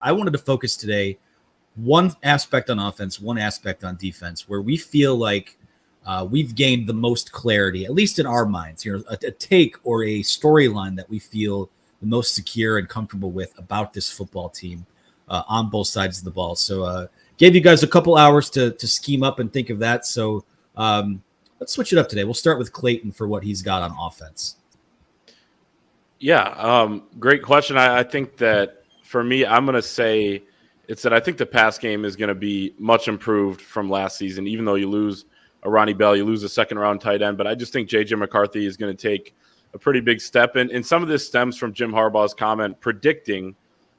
I wanted to focus today one aspect on offense, one aspect on defense, where we feel like we've gained the most clarity, at least in our minds, a take or a storyline that we feel the most secure and comfortable with about this football team on both sides of the ball. So gave you guys a couple hours to scheme up and think of that. So let's switch it up today. We'll start with Clayton for what he's got on offense. Yeah, great question. I think that for me, I'm going to say it's that I think the pass game is going to be much improved from last season, even though you lose a Ronnie Bell, you lose a second-round tight end. But I just think J.J. McCarthy is going to take a pretty big step. And some of this stems from Jim Harbaugh's comment predicting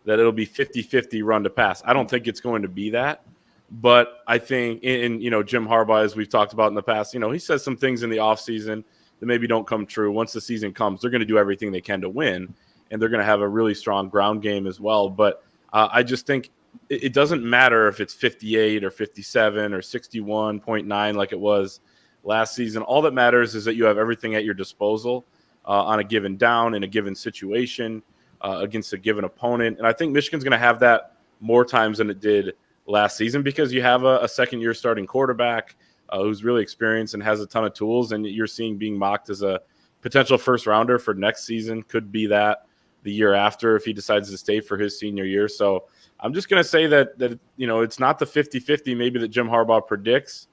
that it'll be 50-50 run to pass. I don't think it's going to be that. But I think in Jim Harbaugh, as we've talked about in the past, he says some things in the offseason that maybe don't come true. Once the season comes, they're going to do everything they can to win, and they're going to have a really strong ground game as well. But I just think it doesn't matter if it's 58 or 57 or 61.9 like it was last season. All that matters is that you have everything at your disposal on a given down in a given situation against a given opponent. And I think Michigan's going to have that more times than it did last season because you have a second-year starting quarterback who's really experienced and has a ton of tools, and you're seeing being mocked as a potential first-rounder for next season. Could be that the year after if he decides to stay for his senior year. So I'm just going to say that it's not the 50-50 maybe that Jim Harbaugh predicts,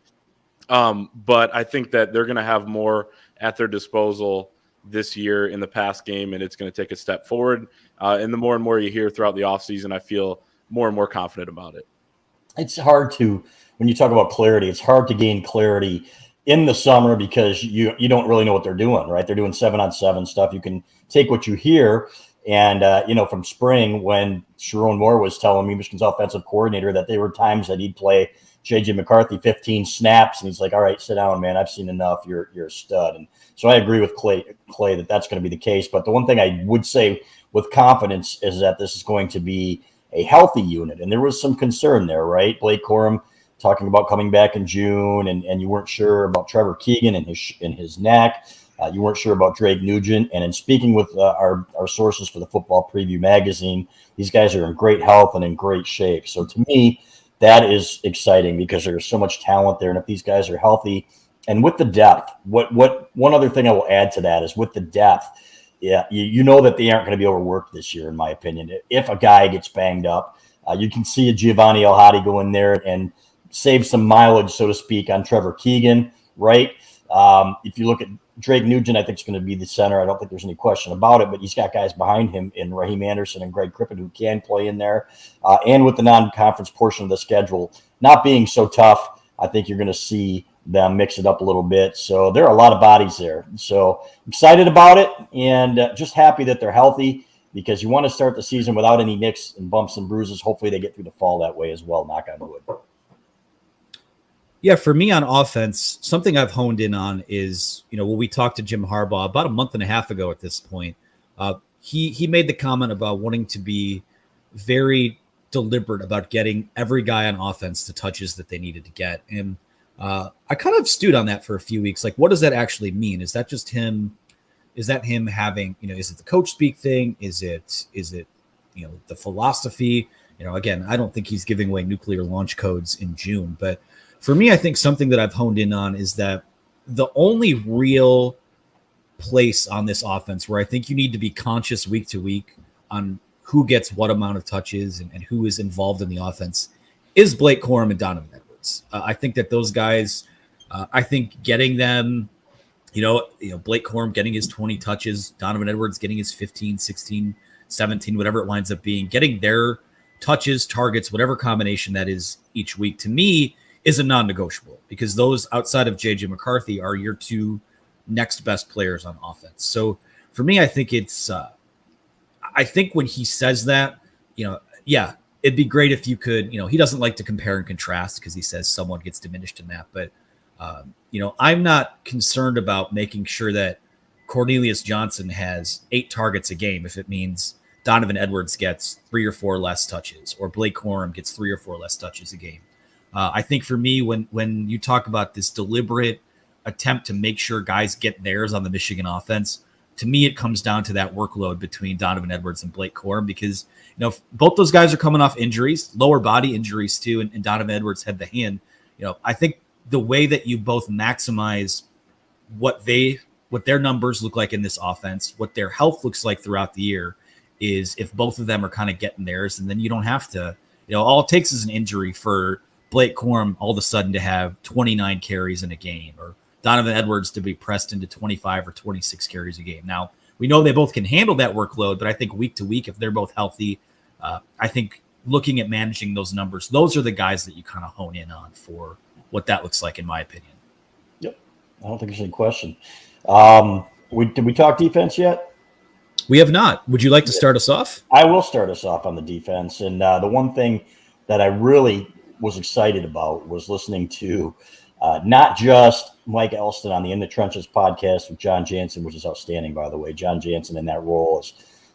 but I think that they're going to have more at their disposal this year in the pass game, and it's going to take a step forward. And the more and more you hear throughout the offseason, I feel more and more confident about it. It's hard to, when you talk about clarity, it's hard to gain clarity in the summer because you don't really know what they're doing, right? They're doing 7-on-7 stuff. You can take what you hear. And, from spring when Sharon Moore was telling me, Michigan's offensive coordinator, that there were times that he'd play J.J. McCarthy 15 snaps. And he's like, all right, sit down, man. I've seen enough. You're a stud. And so I agree with Clay that that's going to be the case. But the one thing I would say with confidence is that this is going to be a healthy unit. And there was some concern there, right? Blake Corum talking about coming back in June, and you weren't sure about Trevor Keegan and his neck. You weren't sure about Drake Nugent. And in speaking with our sources for the Football Preview magazine, these guys are in great health and in great shape. So to me, that is exciting because there's so much talent there. And if these guys are healthy and with the depth, what one other thing I will add to that is with the depth, yeah, you know that they aren't going to be overworked this year, in my opinion. If a guy gets banged up, you can see a Giovanni El-Hadi go in there and save some mileage, so to speak, on Trevor Keegan, right? If you look at Drake Nugent, I think it's going to be the center. I don't think there's any question about it, but he's got guys behind him in Raheem Anderson and Greg Crippen who can play in there. And with the non-conference portion of the schedule not being so tough, I think you're going to see them mix it up a little bit. So there are a lot of bodies there. So excited about it and just happy that they're healthy because you want to start the season without any nicks and bumps and bruises. Hopefully they get through the fall that way as well, knock on wood. Yeah, for me on offense, something I've honed in on is, when we talked to Jim Harbaugh about a month and a half ago at this point, he made the comment about wanting to be very deliberate about getting every guy on offense the touches that they needed to get. And I kind of stewed on that for a few weeks. Like, what does that actually mean? Is that just him? Is that him having, is it the coach speak thing? Is it, the philosophy? Again, I don't think he's giving away nuclear launch codes in June, but for me, I think something that I've honed in on is that the only real place on this offense where I think you need to be conscious week to week on who gets what amount of touches and who is involved in the offense is Blake Corum and Donovan Edwards. I think that those guys, I think getting them, Blake Corum getting his 20 touches, Donovan Edwards getting his 15, 16, 17, whatever it winds up being, getting their touches, targets, whatever combination that is each week, to me, is a non-negotiable because those outside of J.J. McCarthy are your two next best players on offense. So for me, I think it's I think when he says that, it'd be great if you could, he doesn't like to compare and contrast because he says someone gets diminished in that. But, I'm not concerned about making sure that Cornelius Johnson has 8 targets a game if it means Donovan Edwards gets 3 or 4 less touches or Blake Corum gets 3 or 4 less touches a game. I think for me, when you talk about this deliberate attempt to make sure guys get theirs on the Michigan offense, to me, it comes down to that workload between Donovan Edwards and Blake Corum, because, if both those guys are coming off injuries, lower body injuries too, and Donovan Edwards had the hand, I think the way that you both maximize what their numbers look like in this offense, what their health looks like throughout the year, is if both of them are kind of getting theirs, and then you don't have to, all it takes is an injury for Blake Corum all of a sudden to have 29 carries in a game, or Donovan Edwards to be pressed into 25 or 26 carries a game. Now, we know they both can handle that workload, but I think week to week, if they're both healthy, I think looking at managing those numbers, those are the guys that you kind of hone in on for what that looks like, in my opinion. Yep. I don't think there's any question. Did we talk defense yet? We have not. Would you like to start us off? I will start us off on the defense. And the one thing that I really was excited about was listening to not just Mike Elston on the In the Trenches podcast with John Jansen, which is outstanding, by the way. John Jansen in that role is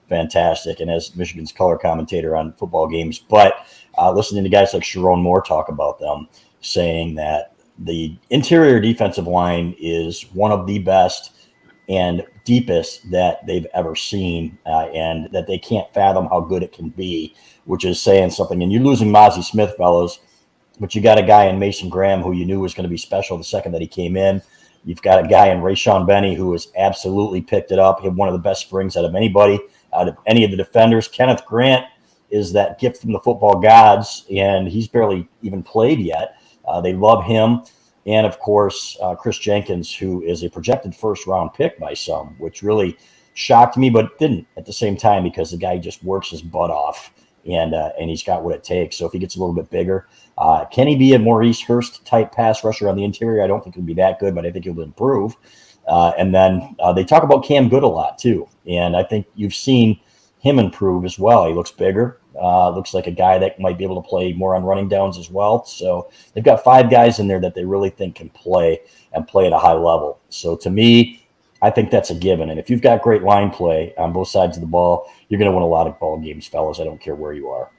fantastic, and as Michigan's color commentator on football games, but listening to guys like Sharon Moore talk about them, saying that the interior defensive line is one of the best and deepest that they've ever seen, and that they can't fathom how good it can be, which is saying something. And you're losing Mozzie Smith, fellows, but you got a guy in Mason Graham who you knew was going to be special the second that he came in. You've got a guy in Rayshawn Benny who has absolutely picked it up. He had one of the best springs out of anybody, out of any of the defenders. Kenneth Grant is that gift from the football gods, and he's barely even played yet. They love him. And, of course, Chris Jenkins, who is a projected first-round pick by some, which really shocked me, but didn't at the same time, because the guy just works his butt off, and he's got what it takes. So if he gets a little bit bigger, can he be a Maurice Hurst-type pass rusher on the interior? I don't think he'll be that good, but I think he'll improve. And then they talk about Cam Good a lot, too. And I think you've seen him improve as well. He looks bigger. Looks like a guy that might be able to play more on running downs as well. So they've got 5 guys in there that they really think can play and play at a high level. So to me, I think that's a given. And if you've got great line play on both sides of the ball, you're going to win a lot of ball games, fellas. I don't care where you are.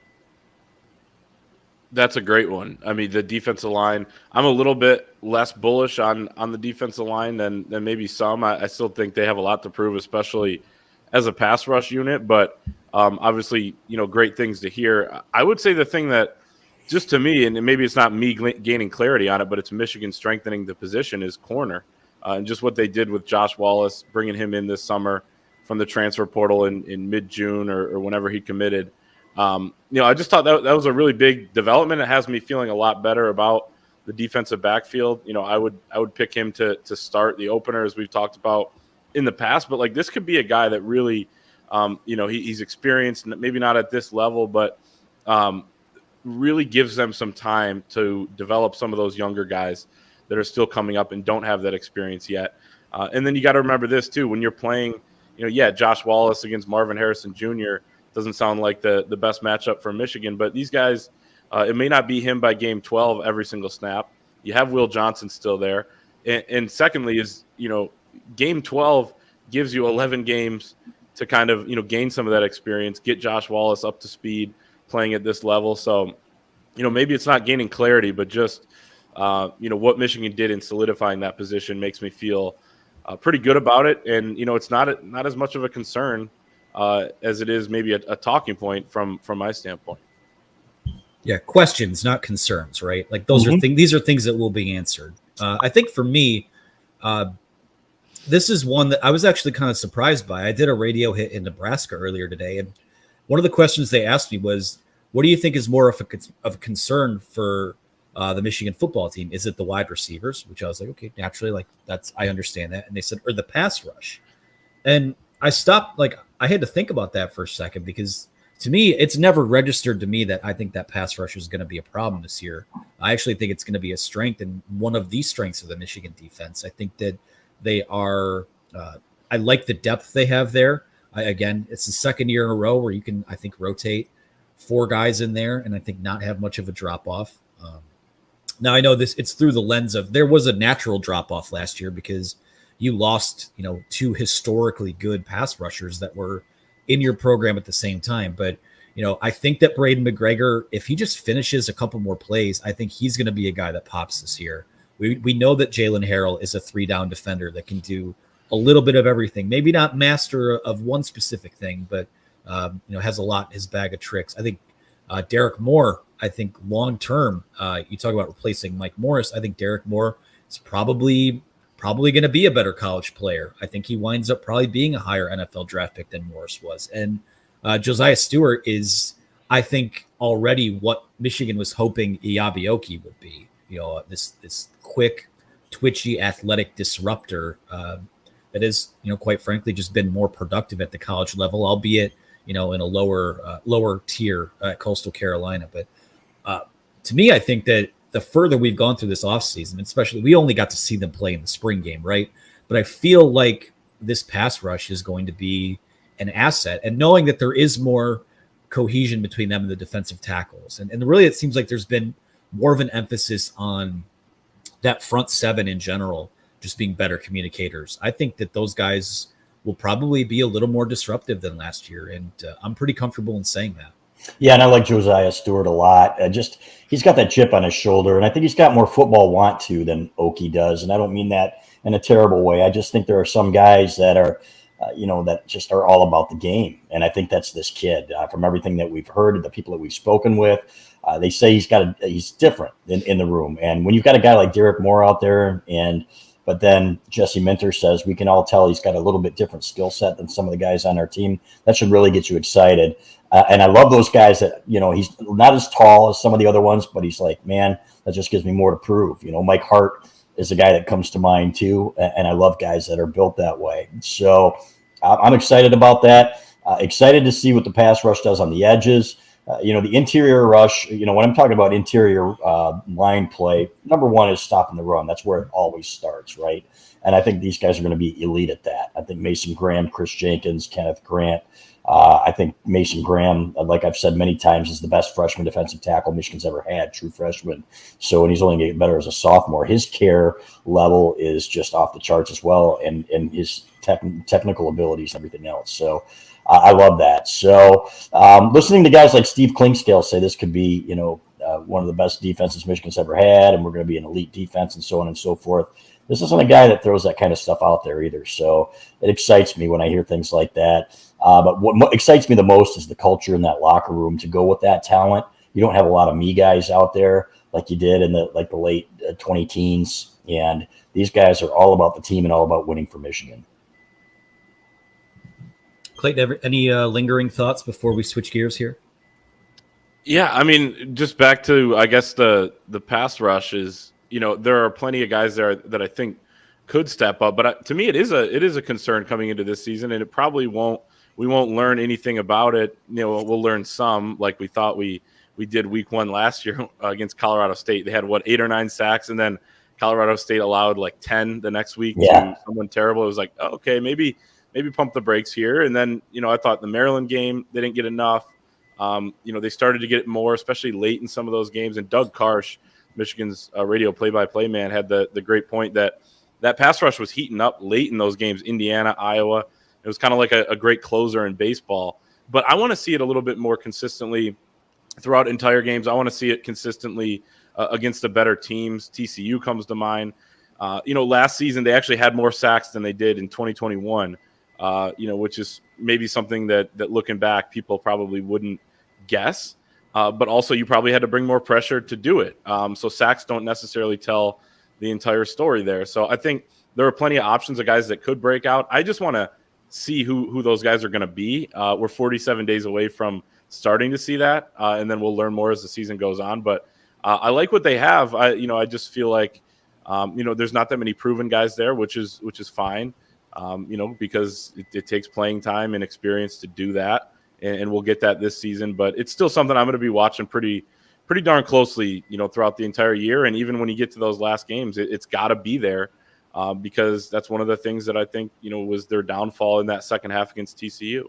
That's a great one. I mean, the defensive line, I'm a little bit less bullish on the defensive line than maybe some. I still think they have a lot to prove, especially as a pass rush unit. But obviously, great things to hear. I would say the thing that, just to me, and maybe it's not me gaining clarity on it, but it's Michigan strengthening the position, is corner. And just what they did with Josh Wallace, bringing him in this summer from the transfer portal in mid-June or whenever he committed. I just thought that was a really big development. It has me feeling a lot better about the defensive backfield. I would pick him to start the opener, as we've talked about in the past. But this could be a guy that really, he's experienced, maybe not at this level, but really gives them some time to develop some of those younger guys that are still coming up and don't have that experience yet. And then you got to remember this too, when you're playing, Josh Wallace against Marvin Harrison Jr. doesn't sound like the best matchup for Michigan, but these guys, it may not be him by game 12 every single snap. You have Will Johnson still there. And secondly is, game 12 gives you 11 games to kind of, gain some of that experience, get Josh Wallace up to speed playing at this level. So, maybe it's not gaining clarity, but just, what Michigan did in solidifying that position makes me feel pretty good about it. And, it's not as much of a concern as it is maybe a talking point from my standpoint. Yeah, questions, not concerns, right? Those are things. These are things that will be answered. I think for me, this is one that I was actually kind of surprised by. I did a radio hit in Nebraska earlier today, and one of the questions they asked me was, "What do you think is more of a concern for the Michigan football team? Is it the wide receivers?" Which I was like, okay, naturally, I understand that. And they said, or the pass rush. And I stopped, I had to think about that for a second, because to me, it's never registered to me that I think that pass rush is going to be a problem this year. I actually think it's going to be a strength, and one of the strengths of the Michigan defense. I think that they are, I like the depth they have there. Again, it's the second year in a row where you can, I think, rotate 4 guys in there and I think not have much of a drop off. Now I know it's through the lens of, there was a natural drop off last year because you lost, 2 historically good pass rushers that were in your program at the same time. But, I think that Braden McGregor, if he just finishes a couple more plays, I think he's going to be a guy that pops this year. We know that Jalen Harrell is a 3-down defender that can do a little bit of everything. Maybe not master of one specific thing, but has a lot in his bag of tricks. I think Derek Moore. I think long term, you talk about replacing Mike Morris. I think Derek Moore is probably going to be a better college player. I think he winds up probably being a higher NFL draft pick than Morris was. And Josiah Stewart is, I think, already what Michigan was hoping Iabioki would be. This quick, twitchy, athletic disruptor that has, quite frankly, just been more productive at the college level, albeit, in a lower tier at Coastal Carolina. But to me, I think that the further we've gone through this offseason, especially, we only got to see them play in the spring game, right? But I feel like this pass rush is going to be an asset. And knowing that there is more cohesion between them and the defensive tackles. And really, it seems like there's been more of an emphasis on that front seven in general, just being better communicators. I think that those guys will probably be a little more disruptive than last year. And I'm pretty comfortable in saying that. Yeah, and I like Josiah Stewart a lot. He's got that chip on his shoulder, and I think he's got more football want to than Okie does. And I don't mean that in a terrible way. I just think there are some guys that are, that just are all about the game. And I think that's this kid. From everything that we've heard, the people that we've spoken with, they say he's different in the room. And when you've got a guy like Derek Moore out there, but then Jesse Minter says we can all tell he's got a little bit different skill set than some of the guys on our team, that should really get you excited. And I love those guys that, he's not as tall as some of the other ones, but he's like, man, that just gives me more to prove. Mike Hart is a guy that comes to mind too. And I love guys that are built that way. So I'm excited about that. Excited to see what the pass rush does on the edges. The interior rush, when I'm talking about interior line play, number one is stopping the run. That's where it always starts, right? And I think these guys are going to be elite at that. I think Mason Graham, Chris Jenkins, Kenneth Grant. I think Mason Graham, like I've said many times, is the best freshman defensive tackle Michigan's ever had, true freshman. So, and he's only getting better as a sophomore. His care level is just off the charts as well, and his technical abilities and everything else. So, I love that. So, listening to guys like Steve Klingscale say this could be, one of the best defenses Michigan's ever had, and we're going to be an elite defense and so on and so forth. This isn't a guy that throws that kind of stuff out there either. So it excites me when I hear things like that. But what excites me the most is the culture in that locker room to go with that talent. You don't have a lot of me guys out there like you did in the late 20 teens. And these guys are all about the team and all about winning for Michigan. Clayton, any lingering thoughts before we switch gears here? Yeah, I mean, just back to, I guess, the pass rush is, there are plenty of guys there that I think could step up. But to me, it is a concern coming into this season, and it probably won't. We won't learn anything about it. We'll learn some, like we thought we did week one last year against Colorado State. They had 8 or 9 sacks, and then Colorado State allowed 10 the next week to someone terrible. It was like, oh, okay, maybe pump the brakes here. And then I thought the Maryland game they didn't get enough. They started to get it more, especially late in some of those games. And Doug Karsh, Michigan's radio play-by-play man, had the great point that pass rush was heating up late in those games. Indiana, Iowa. It was kind of like a great closer in baseball. But I want to see it a little bit more consistently throughout entire games. I want to see it consistently against the better teams. TCU comes to mind. Last season they actually had more sacks than they did in 2021, which is maybe something that looking back people probably wouldn't guess. But also you probably had to bring more pressure to do it. So sacks don't necessarily tell the entire story there. So I think there are plenty of options of guys that could break out. I just want to see who those guys are going to be. We're 47 days away from starting to see that, and then we'll learn more as the season goes on. But I like what they have. I just feel like there's not that many proven guys there, which is fine. Because it takes playing time and experience to do that, and we'll get that this season. But it's still something I'm going to be watching pretty darn closely, throughout the entire year. And even when you get to those last games, it's got to be there. Because that's one of the things that I think, was their downfall in that second half against TCU.